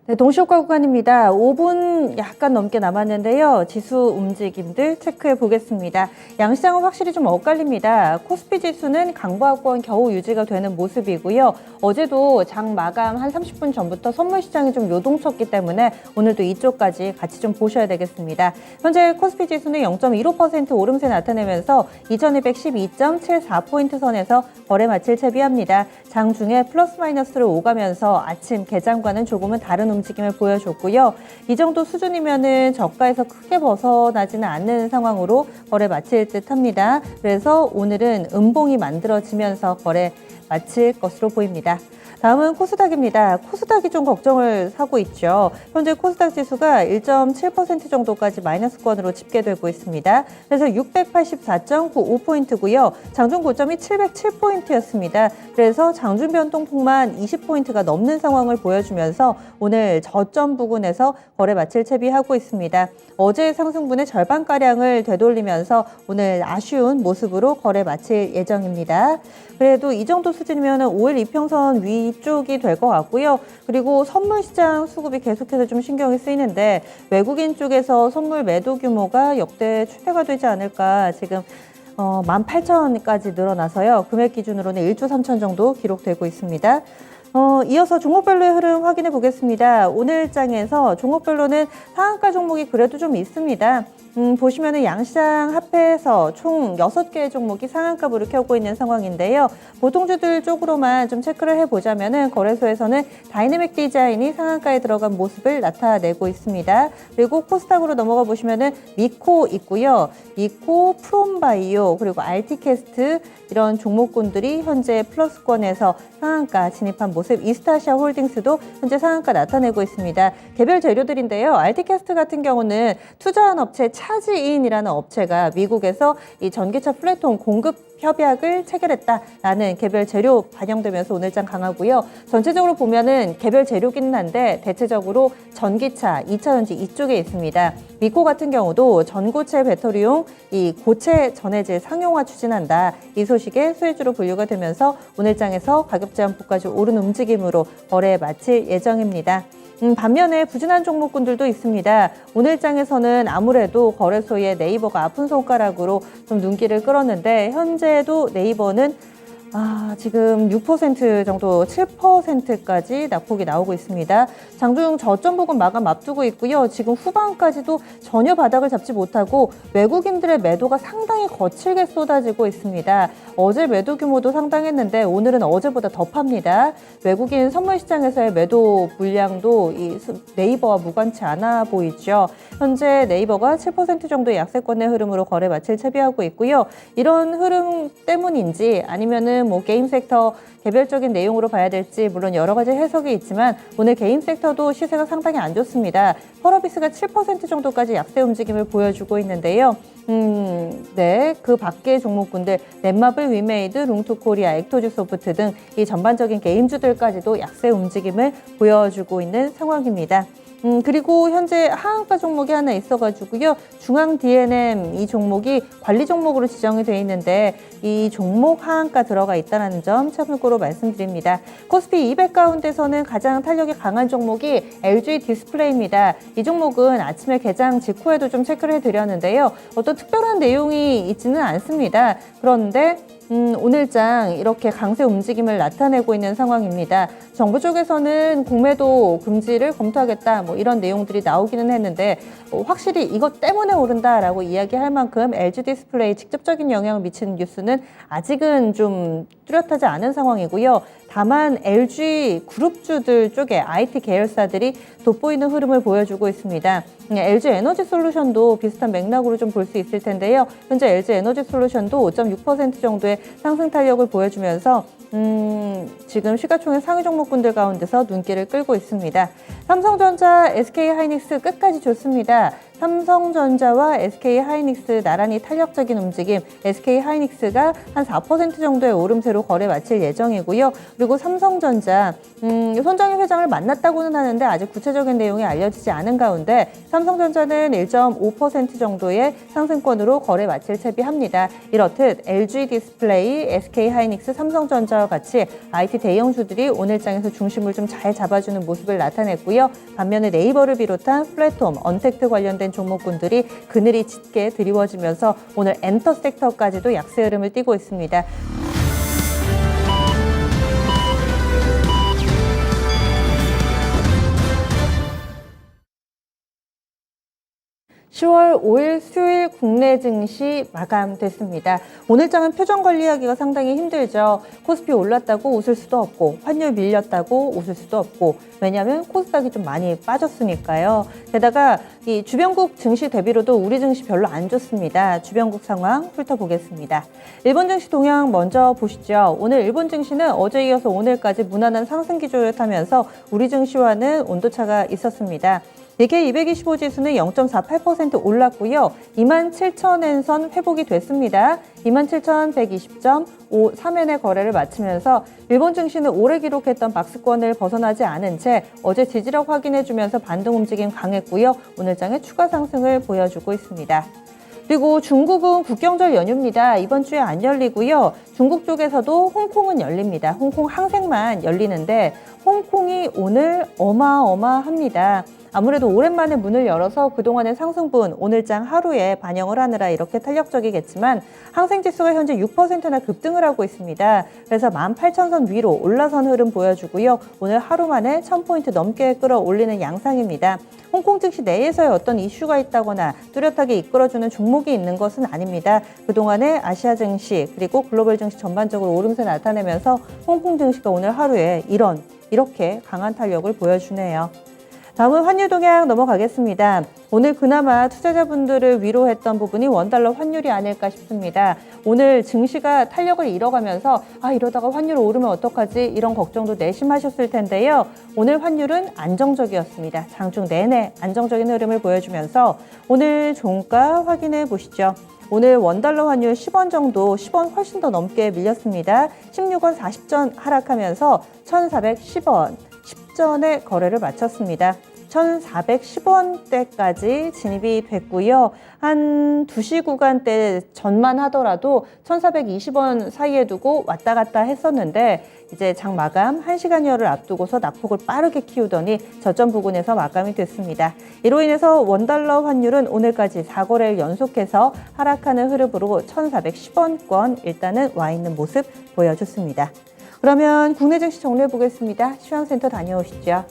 네, 동시효과 구간입니다. 5분 약간 넘게 남았는데요. 지수 움직임들 체크해 보겠습니다. 양시장은 확실히 좀 엇갈립니다. 코스피 지수는 강보합권 겨우 유지가 되는 모습이고요. 어제도 장 마감 한 30분 전부터 선물 시장이 좀 요동쳤기 때문에 오늘도 이쪽까지 같이 좀 보셔야 되겠습니다. 현재 코스피 지수는 0.15% 오름세 나타내면서 2212.74포인트 선에서 거래 마칠 채비합니다. 장 중에 플러스 마이너스를 오가면서 아침 개장과는 조금은 다른 움직임을 보여줬고요. 이 정도 수준이면은 저가에서 크게 벗어나지는 않는 상황으로 거래 마칠 듯합니다. 그래서 오늘은 음봉이 만들어지면서 거래 마칠 것으로 보입니다. 다음은 코스닥입니다. 코스닥이 좀 걱정을 사고 있죠. 현재 코스닥 지수가 1.7% 정도까지 마이너스권으로 집계되고 있습니다. 그래서 684.95포인트고요. 장중 고점이 707포인트였습니다. 그래서 장중 변동폭만 20포인트가 넘는 상황을 보여주면서 오늘 저점 부근에서 거래 마칠 채비하고 있습니다. 어제 상승분의 절반가량을 되돌리면서 오늘 아쉬운 모습으로 거래 마칠 예정입니다. 그래도 이 정도 수준이면 5일 이평선 위쪽이 될 것 같고요. 그리고 선물 시장 수급이 계속해서 좀 신경이 쓰이는데 외국인 쪽에서 선물 매도 규모가 역대 최대가 되지 않을까 지금 18,000까지 늘어나서요. 금액 기준으로는 1조 3천 정도 기록되고 있습니다. 이어서 종목별로의 흐름 확인해 보겠습니다. 오늘 장에서 종목별로는 상한가 종목이 그래도 좀 있습니다. 보시면은 양시장 합해서 총 6개의 종목이 상한가부를 켜고 있는 상황인데요. 보통주들 쪽으로만 좀 체크를 해보자면은 거래소에서는 다이내믹 디자인이 상한가에 들어간 모습을 나타내고 있습니다. 그리고 코스닥으로 넘어가 보시면은 미코 있고요. 미코, 프롬바이오, 그리고 RT캐스트 이런 종목군들이 현재 플러스권에서 상한가 진입한 모습, 이스타시아 홀딩스도 현재 상한가 나타내고 있습니다. 개별 재료들인데요. RT캐스트 같은 경우는 투자한 업체 차지인이라는 업체가 미국에서 이 전기차 플랫폼 공급 협약을 체결했다라는 개별 재료 반영되면서 오늘장 강하고요. 전체적으로 보면은 개별 재료기는 한데 대체적으로 전기차, 2차전지 이쪽에 있습니다. 미코 같은 경우도 전고체 배터리용 이 고체 전해질 상용화 추진한다. 이 소식에 수혜주로 분류가 되면서 오늘장에서 가격 제한폭까지 오른 움직임으로 거래 마칠 예정입니다. 반면에 부진한 종목군들도 있습니다. 오늘장에서는 아무래도 거래소의 네이버가 아픈 손가락으로 좀 눈길을 끌었는데 현재도 네이버는 지금 6% 정도, 7%까지 낙폭이 나오고 있습니다. 장중 저점 부근 마감 앞두고 있고요. 지금 후반까지도 전혀 바닥을 잡지 못하고 외국인들의 매도가 상당히 거칠게 쏟아지고 있습니다. 어제 매도 규모도 상당했는데 오늘은 어제보다 더 팝니다. 외국인 선물 시장에서의 매도 물량도 이 네이버와 무관치 않아 보이죠. 현재 네이버가 7% 정도의 약세권의 흐름으로 거래 마칠 채비하고 있고요. 이런 흐름 때문인지 아니면은 게임 섹터 개별적인 내용으로 봐야 될지 물론 여러 가지 해석이 있지만 오늘 게임 섹터도 시세가 상당히 안 좋습니다. 펄어비스가 7% 정도까지 약세 움직임을 보여주고 있는데요. 네, 그 밖의 종목군들 넷마블, 위메이드, 룽투코리아, 액토즈소프트 등 이 전반적인 게임주들까지도 약세 움직임을 보여주고 있는 상황입니다. 그리고 현재 하한가 종목이 하나 있어가지고요. 중앙 D&M 이 종목이 관리 종목으로 지정이 되어 있는데 이 종목 하한가 들어가 있다는 점 참고로 말씀드립니다. 코스피 200 가운데서는 가장 탄력이 강한 종목이 LG 디스플레이입니다. 이 종목은 아침에 개장 직후에도 좀 체크를 해드렸는데요. 어떤 특별한 내용이 있지는 않습니다. 그런데 오늘장 이렇게 강세 움직임을 나타내고 있는 상황입니다. 정부 쪽에서는 공매도 금지를 검토하겠다 이런 내용들이 나오기는 했는데 확실히 이것 때문에 오른다라고 이야기할 만큼 LG 디스플레이 직접적인 영향을 미치는 뉴스는 아직은 좀 뚜렷하지 않은 상황이고요. 다만 LG 그룹주들 쪽에 IT 계열사들이 돋보이는 흐름을 보여주고 있습니다. LG 에너지 솔루션도 비슷한 맥락으로 좀 볼 수 있을 텐데요. 현재 LG 에너지 솔루션도 5.6% 정도의 상승 탄력을 보여주면서 지금 시가총액 상위 종목군들 가운데서 눈길을 끌고 있습니다. 삼성전자, SK하이닉스 끝까지 좋습니다. 삼성전자와 SK하이닉스 나란히 탄력적인 움직임, SK하이닉스가 한 4% 정도의 오름세로 거래 마칠 예정이고요. 그리고 삼성전자, 손정희 회장을 만났다고는 하는데 아직 구체적인 내용이 알려지지 않은 가운데 삼성전자는 1.5% 정도의 상승권으로 거래 마칠 채비합니다. 이렇듯 LG 디스플레이, SK하이닉스, 삼성전자와 같이 IT 대형주들이 오늘장에서 중심을 좀 잘 잡아주는 모습을 나타냈고요. 반면에 네이버를 비롯한 플랫폼, 언택트 관련된 종목군들이 그늘이 짙게 드리워지면서 오늘 엔터 섹터까지도 약세 흐름을 띠고 있습니다. 10월 5일 수요일 국내 증시 마감됐습니다. 오늘장은 표정 관리하기가 상당히 힘들죠. 코스피 올랐다고 웃을 수도 없고 환율 밀렸다고 웃을 수도 없고 왜냐하면 코스닥이 좀 많이 빠졌으니까요. 게다가 이 주변국 증시 대비로도 우리 증시 별로 안 좋습니다. 주변국 상황 훑어보겠습니다. 일본 증시 동향 먼저 보시죠. 오늘 일본 증시는 어제 이어서 오늘까지 무난한 상승 기조를 타면서 우리 증시와는 온도차가 있었습니다. 니케이 225 지수는 0.48% 올랐고요. 27,000엔선 회복이 됐습니다. 27,120.53엔의 거래를 마치면서 일본 증시는 올해 기록했던 박스권을 벗어나지 않은 채 어제 지지력 확인해주면서 반등 움직임 강했고요. 오늘장에 추가 상승을 보여주고 있습니다. 그리고 중국은 국경절 연휴입니다. 이번 주에 안 열리고요. 중국 쪽에서도 홍콩은 열립니다. 홍콩 항생만 열리는데 홍콩이 오늘 어마어마합니다. 아무래도 오랜만에 문을 열어서 그동안의 상승분 오늘장 하루에 반영을 하느라 이렇게 탄력적이겠지만 항생지수가 현재 6%나 급등을 하고 있습니다. 그래서 18,000선 위로 올라선 흐름 보여주고요. 오늘 하루 만에 1000포인트 넘게 끌어올리는 양상입니다. 홍콩 증시 내에서의 어떤 이슈가 있다거나 뚜렷하게 이끌어주는 종목이 있는 것은 아닙니다. 그동안의 아시아 증시 그리고 글로벌 증시 전반적으로 오름세 나타내면서 홍콩 증시가 오늘 하루에 이렇게 강한 탄력을 보여주네요. 다음은 환율 동향 넘어가겠습니다. 오늘 그나마 투자자분들을 위로했던 부분이 원달러 환율이 아닐까 싶습니다. 오늘 증시가 탄력을 잃어가면서 이러다가 환율 오르면 어떡하지 이런 걱정도 내심하셨을 텐데요. 오늘 환율은 안정적이었습니다. 장중 내내 안정적인 흐름을 보여주면서 오늘 종가 확인해 보시죠. 오늘 원달러 환율 10원 정도, 10원 훨씬 더 넘게 밀렸습니다. 16원 40전 하락하면서 1,410원 10전에 거래를 마쳤습니다. 1,410원대까지 진입이 됐고요. 한 2시 구간대 전만 하더라도 1,420원 사이에 두고 왔다 갔다 했었는데 이제 장 마감 1시간여를 앞두고서 낙폭을 빠르게 키우더니 저점 부근에서 마감이 됐습니다. 이로 인해서 원달러 환율은 오늘까지 4거래일 연속해서 하락하는 흐름으로 1,410원권 일단은 와 있는 모습 보여줬습니다. 그러면 국내 증시 정리해 보겠습니다. 시황센터 다녀오시죠.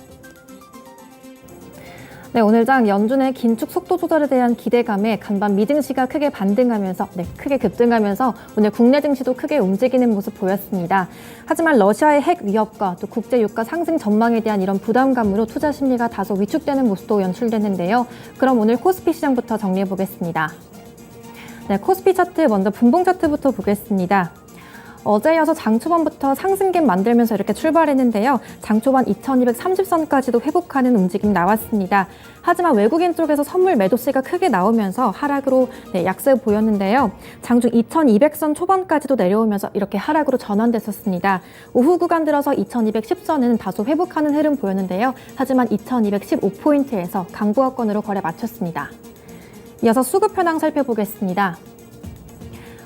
네, 오늘장 연준의 긴축 속도 조절에 대한 기대감에 간밤 미증시가 크게 크게 급등하면서 오늘 국내 증시도 크게 움직이는 모습 보였습니다. 하지만 러시아의 핵 위협과 또 국제 유가 상승 전망에 대한 이런 부담감으로 투자 심리가 다소 위축되는 모습도 연출됐는데요. 그럼 오늘 코스피 시장부터 정리해 보겠습니다. 네, 코스피 차트 먼저 분봉 차트부터 보겠습니다. 어제 이어서 장 초반부터 상승갭 만들면서 이렇게 출발했는데요. 장 초반 2230선까지도 회복하는 움직임 나왔습니다. 하지만 외국인 쪽에서 선물 매도세가 크게 나오면서 하락으로 약세 보였는데요. 장중 2200선 초반까지도 내려오면서 이렇게 하락으로 전환됐었습니다. 오후 구간 들어서 2210선은 다소 회복하는 흐름 보였는데요. 하지만 2215포인트에서 강보합권으로 거래 마쳤습니다. 이어서 수급 현황 살펴보겠습니다.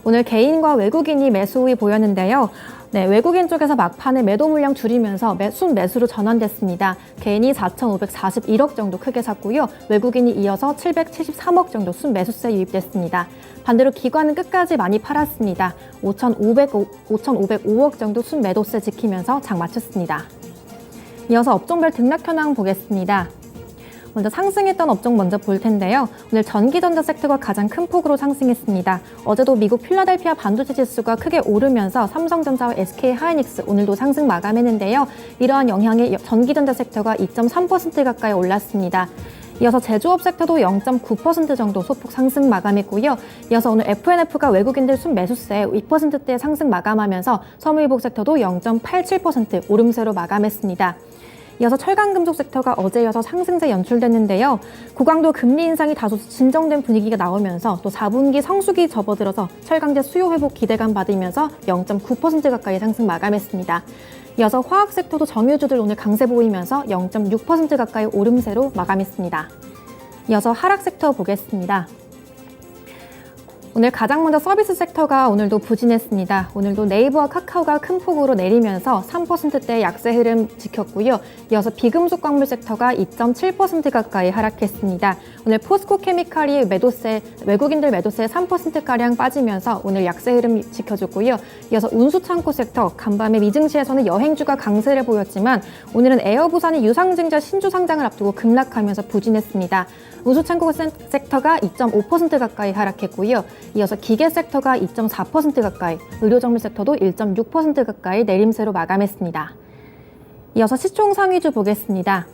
오늘 개인과 외국인이 매수 우위 보였는데요. 네, 외국인 쪽에서 막판에 매도 물량 줄이면서 순매수로 전환됐습니다. 개인이 4,541억 정도 크게 샀고요. 외국인이 이어서 773억 정도 순매수세 유입됐습니다. 반대로 기관은 끝까지 많이 팔았습니다. 5,505억 정도 순매도세 지키면서 장 마쳤습니다. 이어서 업종별 등락 현황 보겠습니다. 먼저 상승했던 업종 먼저 볼 텐데요. 오늘 전기전자 섹터가 가장 큰 폭으로 상승했습니다. 어제도 미국 필라델피아 반도체 지수가 크게 오르면서 삼성전자와 SK하이닉스 오늘도 상승 마감했는데요. 이러한 영향에 전기전자 섹터가 2.3% 가까이 올랐습니다. 이어서 제조업 섹터도 0.9% 정도 소폭 상승 마감했고요. 이어서 오늘 FNF가 외국인들 순매수세 2%대 상승 마감하면서 섬유유복 섹터도 0.87% 오름세로 마감했습니다. 이어서 철강금속 섹터가 어제 이어서 상승세 연출됐는데요. 고강도 금리 인상이 다소 진정된 분위기가 나오면서 또 4분기 성수기 접어들어서 철강제 수요 회복 기대감 받으면서 0.9% 가까이 상승 마감했습니다. 이어서 화학 섹터도 정유주들 오늘 강세 보이면서 0.6% 가까이 오름세로 마감했습니다. 이어서 하락 섹터 보겠습니다. 오늘 가장 먼저 서비스 섹터가 오늘도 부진했습니다. 오늘도 네이버와 카카오가 큰 폭으로 내리면서 3%대 약세 흐름 지켰고요. 이어서 비금속 광물 섹터가 2.7% 가까이 하락했습니다. 오늘 포스코 케미칼이 외국인들 매도세 3%가량 빠지면서 오늘 약세 흐름 지켜줬고요. 이어서 운수창고 섹터, 간밤에 미증시에서는 여행주가 강세를 보였지만 오늘은 에어부산이 유상증자 신주 상장을 앞두고 급락하면서 부진했습니다. 운수창고 섹터가 2.5% 가까이 하락했고요. 이어서 기계 섹터가 2.4% 가까이, 의료정밀 섹터도 1.6% 가까이 내림세로 마감했습니다. 이어서 시총 상위주 보겠습니다.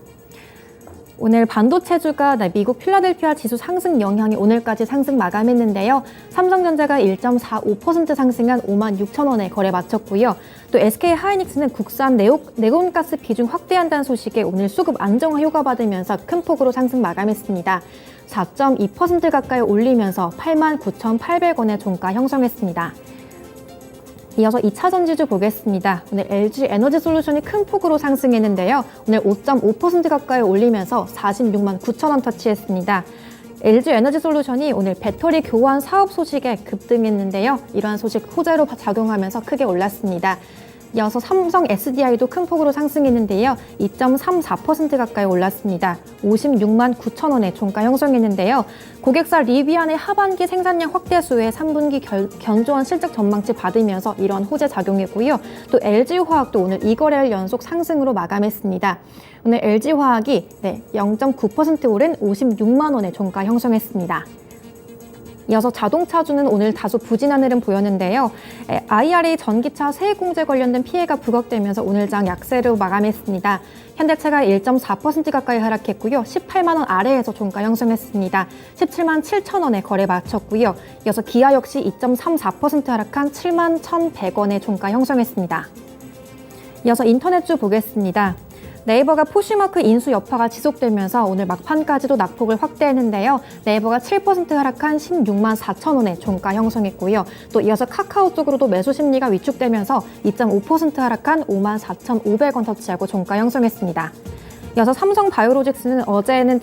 오늘 반도체주가 미국 필라델피아 지수 상승 영향이 오늘까지 상승 마감했는데요. 삼성전자가 1.45% 상승한 56,000원에 거래 마쳤고요. 또 SK하이닉스는 국산 내온가스 비중 확대한다는 소식에 오늘 수급 안정화 효과 받으면서 큰 폭으로 상승 마감했습니다. 4.2% 가까이 올리면서 89,800원의 종가 형성했습니다. 이어서 2차 전지주 보겠습니다. 오늘 LG 에너지 솔루션이 큰 폭으로 상승했는데요. 오늘 5.5% 가까이 올리면서 46만 9천원 터치했습니다. LG 에너지 솔루션이 오늘 배터리 교환 사업 소식에 급등했는데요. 이러한 소식 호재로 작용하면서 크게 올랐습니다. 이어서 삼성 SDI도 큰 폭으로 상승했는데요. 2.34% 가까이 올랐습니다. 56만 9천원의 종가 형성했는데요. 고객사 리비안의 하반기 생산량 확대 수에 3분기 견조한 실적 전망치 받으면서 이런 호재 작용했고요. 또 LG화학도 오늘 2거래일 연속 상승으로 마감했습니다. 오늘 LG화학이 0.9% 오른 56만 원의 종가 형성했습니다. 이어서 자동차주는 오늘 다소 부진한 흐름 보였는데요. IRA 전기차 세액공제 관련된 피해가 부각되면서 오늘 장 약세로 마감했습니다. 현대차가 1.4% 가까이 하락했고요. 18만 원 아래에서 종가 형성했습니다. 17만 7천 원에 거래 마쳤고요. 이어서 기아 역시 2.34% 하락한 7만 1,100원의 종가 형성했습니다. 이어서 인터넷주 보겠습니다. 네이버가 포시마크 인수 여파가 지속되면서 오늘 막판까지도 낙폭을 확대했는데요. 네이버가 7% 하락한 16만 4천 원의 종가 형성했고요. 또 이어서 카카오 쪽으로도 매수 심리가 위축되면서 2.5% 하락한 5만 4,500원 터치하고 종가 형성했습니다. 이어서 삼성 바이오로직스는 어제는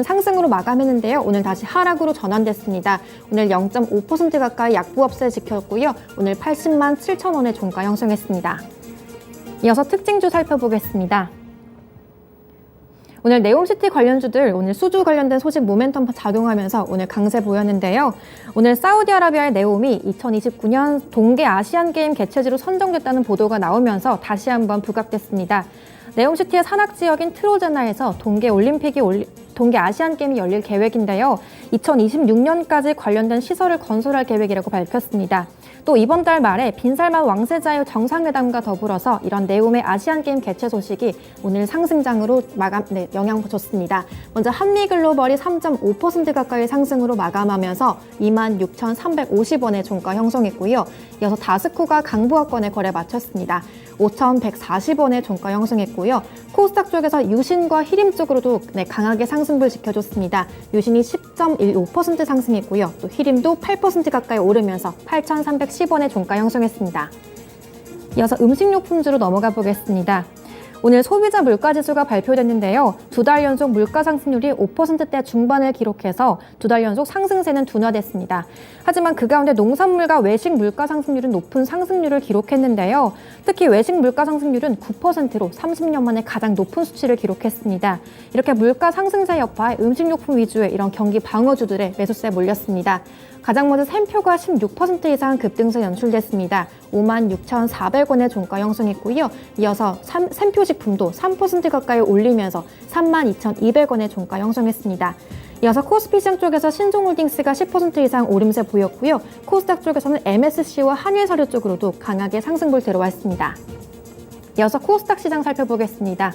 상승으로 마감했는데요. 오늘 다시 하락으로 전환됐습니다. 오늘 0.5% 가까이 약부합세 지켰고요. 오늘 80만 7천 원의 종가 형성했습니다. 이어서 특징주 살펴보겠습니다. 오늘 네옴시티 관련주들 오늘 수주 관련된 소식 모멘텀 작용하면서 오늘 강세 보였는데요. 오늘 사우디아라비아의 네옴이 2029년 동계 아시안게임 개최지로 선정됐다는 보도가 나오면서 다시 한번 부각됐습니다. 네옴시티의 산악 지역인 트로제나에서 동계 아시안게임이 열릴 계획인데요. 2026년까지 관련된 시설을 건설할 계획이라고 밝혔습니다. 또 이번 달 말에 빈살만 왕세자유 정상회담과 더불어서 이런 네옴의 아시안게임 개최 소식이 오늘 상승장으로 영향을 줬습니다. 먼저 한미글로벌이 3.5% 가까이 상승으로 마감하면서 26,350원의 종가 형성했고요. 이어서 다스코가 강부하권에 거래 마쳤습니다. 5,140원의 종가 형성했고요. 코스닥 쪽에서 유신과 히림 쪽으로도 강하게 상승을 지켜줬습니다. 유신이 10.15% 상승했고요. 또 히림도 8% 가까이 오르면서 8,310원의 종가 형성했습니다. 이어서 음식료품주로 넘어가 보겠습니다. 오늘 소비자 물가지수가 발표됐는데요. 2달 연속 물가 상승률이 5%대 중반을 기록해서 2달 연속 상승세는 둔화됐습니다. 하지만 그 가운데 농산물과 외식 물가 상승률은 높은 상승률을 기록했는데요. 특히 외식 물가 상승률은 9%로 30년 만에 가장 높은 수치를 기록했습니다. 이렇게 물가 상승세 여파에 음식료품 위주의 이런 경기 방어주들의 매수세에 몰렸습니다. 가장 먼저 샘표가 16% 이상 급등세 연출됐습니다. 56,400원의 종가 형성했고요. 이어서 샘표식품도 3% 가까이 올리면서 32,200원의 종가 형성했습니다. 이어서 코스피 시장 쪽에서 신종홀딩스가 10% 이상 오름세 보였고요. 코스닥 쪽에서는 MSC와 한일사료 쪽으로도 강하게 상승볼 들어왔습니다. 이어서 코스닥 시장 살펴보겠습니다.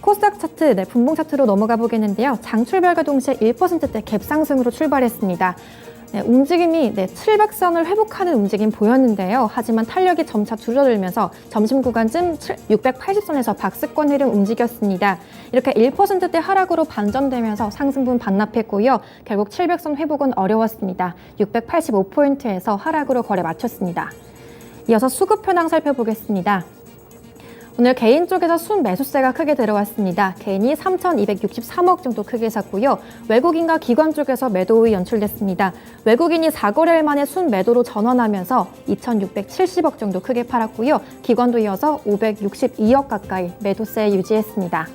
코스닥 차트, 분봉 차트로 넘어가 보겠는데요. 장 출발과 동시에 1%대 갭 상승으로 출발했습니다. 움직임이 700선을 회복하는 움직임 보였는데요. 하지만 탄력이 점차 줄어들면서 점심 구간쯤 680선에서 박스권 흐름 움직였습니다. 이렇게 1%대 하락으로 반전되면서 상승분 반납했고요. 결국 700선 회복은 어려웠습니다. 685포인트에서 하락으로 거래 마쳤습니다. 이어서 수급 현황 살펴보겠습니다. 오늘 개인 쪽에서 순매수세가 크게 들어왔습니다. 개인이 3,263억 정도 크게 샀고요. 외국인과 기관 쪽에서 매도의 연출됐습니다. 외국인이 4거래일 만에 순매도로 전환하면서 2,670억 정도 크게 팔았고요. 기관도 이어서 562억 가까이 매도세 유지했습니다.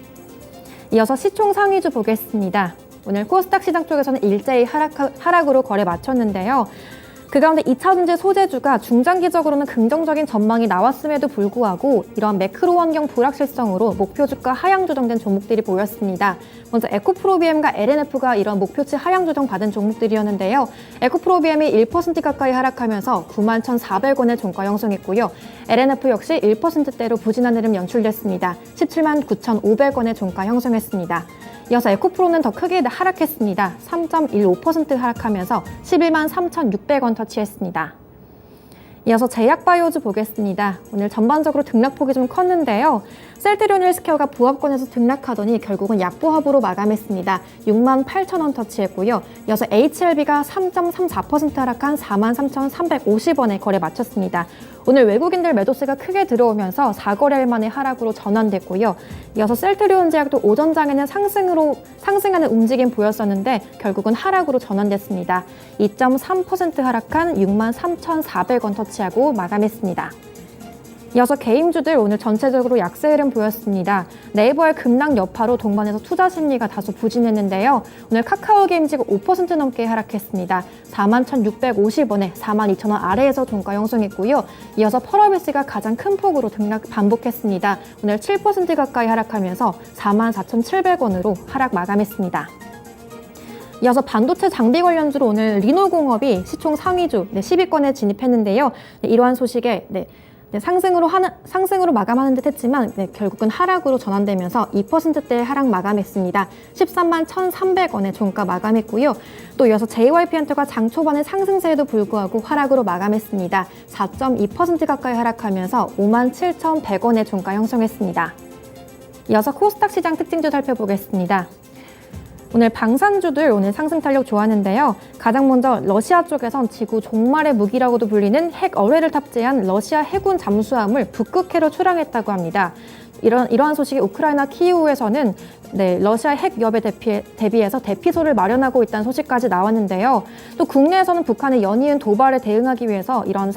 이어서 시총 상위주 보겠습니다. 오늘 코스닥 시장 쪽에서는 일제히 하락으로 거래 마쳤는데요. 그 가운데 2차전지 소재주가 중장기적으로는 긍정적인 전망이 나왔음에도 불구하고 이러한 매크로 환경 불확실성으로 목표주가 하향 조정된 종목들이 보였습니다. 먼저 에코프로비엠과 LNF가 이런 목표치 하향 조정 받은 종목들이었는데요. 에코프로비엠이 1% 가까이 하락하면서 91,400원의 종가 형성했고요. LNF 역시 1%대로 부진한 흐름 연출됐습니다. 179,500원의 종가 형성했습니다. 이어서 에코프로는 더 크게 하락했습니다. 3.15% 하락하면서 113,600원 터치했습니다. 이어서 제약바이오주 보겠습니다. 오늘 전반적으로 등락폭이 좀 컸는데요. 셀트리온 헬스케어가 보합권에서 등락하더니 결국은 약보합으로 마감했습니다. 68,000원 터치했고요. 이어서 HLB가 3.34% 하락한 43,350원에 거래 마쳤습니다. 오늘 외국인들 매도세가 크게 들어오면서 4거래일 만에 하락으로 전환됐고요. 이어서 셀트리온 제약도 오전장에는 상승하는 움직임 보였었는데 결국은 하락으로 전환됐습니다. 2.3% 하락한 63,400원 터치하고 마감했습니다. 이어서 개인주들 오늘 전체적으로 약세 흐름 보였습니다. 네이버의 급락 여파로 동반해서 투자 심리가 다소 부진했는데요. 오늘 카카오게임즈가 5% 넘게 하락했습니다. 41,650원에 42,000원 아래에서 종가 형성했고요. 이어서 펄어비스가 가장 큰 폭으로 등락 반복했습니다. 오늘 7% 가까이 하락하면서 44,700원으로 하락 마감했습니다. 이어서 반도체 장비 관련주로 오늘 리노공업이 시총 상위주 10위권에 진입했는데요. 이러한 소식에 상승으로 마감하는 듯 했지만 결국은 하락으로 전환되면서 2%대 하락 마감했습니다. 131,300원의 종가 마감했고요. 또 이어서 JYP엔터가 장 초반의 상승세에도 불구하고 하락으로 마감했습니다. 4.2% 가까이 하락하면서 57,100원의 종가 형성했습니다. 이어서 코스닥 시장 특징주 살펴보겠습니다. 오늘 방산주들 오늘 상승 탄력 좋았는데요. 가장 먼저 러시아 쪽에선 지구 종말의 무기라고도 불리는 핵 어뢰를 탑재한 러시아 해군 잠수함을 북극해로 출항했다고 합니다. 이러한 소식이 우크라이나 키이우에서는 러시아 핵 위협에 대비해서 대피소를 마련하고 있다는 소식까지 나왔는데요. 또 국내에서는 북한의 연이은 도발에 대응하기 위해서 이런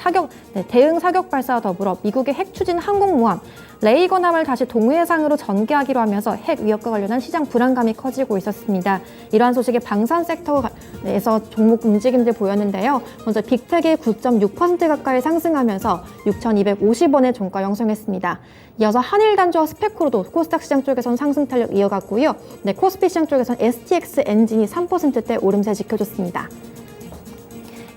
대응 사격 발사와 더불어 미국의 핵 추진 항공모함 레이건함을 다시 동해상으로 전개하기로 하면서 핵 위협과 관련한 시장 불안감이 커지고 있었습니다. 이러한 소식에 방산 섹터에서 종목 움직임들 보였는데요. 먼저 빅텍이 9.6% 가까이 상승하면서 6,250원의 종가 형성했습니다. 이어서 한일단조와 스페코로도 코스닥 시장 쪽에서는 상승 탄력 이어갔고요. 코스피 시장 쪽에서는 STX 엔진이 3%대 오름세 지켜줬습니다.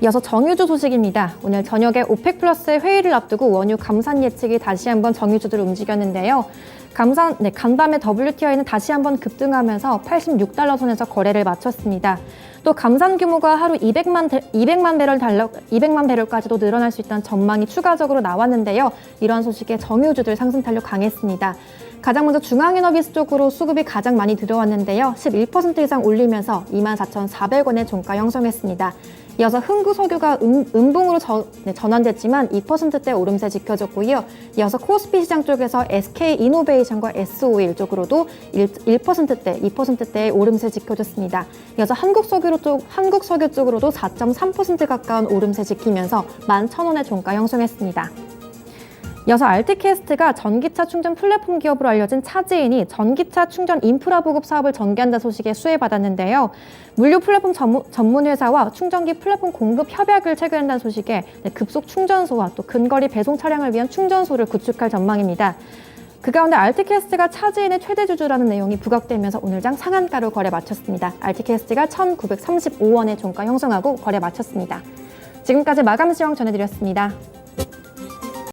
이어서 정유주 소식입니다. 오늘 저녁에 오펙 플러스의 회의를 앞두고 원유 감산 예측이 다시 한번 정유주들을 움직였는데요. 간밤에 WTI는 다시 한번 급등하면서 86달러 선에서 거래를 마쳤습니다. 또 감산 규모가 하루 200만 배럴까지도 늘어날 수 있다는 전망이 추가적으로 나왔는데요. 이러한 소식에 정유주들 상승 탄력 강했습니다. 가장 먼저 중앙에너비스 쪽으로 수급이 가장 많이 들어왔는데요. 11% 이상 올리면서 24,400원의 종가 형성했습니다. 이어서 흥구석유가 음봉으로 전환됐지만 2%대 오름세 지켜졌고요. 이어서 코스피 시장 쪽에서 SK이노베이션과 S-오일 쪽으로도 1%대, 2%대의 오름세 지켜졌습니다. 이어서 한국석유 쪽으로도 4.3% 가까운 오름세 지키면서 11,000원의 종가 형성했습니다. 이어서 알티캐스트가 전기차 충전 플랫폼 기업으로 알려진 차지인이 전기차 충전 인프라 보급 사업을 전개한다는 소식에 수혜받았는데요. 물류 플랫폼 전문 회사와 충전기 플랫폼 공급 협약을 체결한다는 소식에 급속 충전소와 또 근거리 배송 차량을 위한 충전소를 구축할 전망입니다. 그 가운데 알티캐스트가 차지인의 최대 주주라는 내용이 부각되면서 오늘장 상한가로 거래 마쳤습니다. 알티캐스트가 1,935원의 종가 형성하고 거래 마쳤습니다. 지금까지 마감 시황 전해드렸습니다.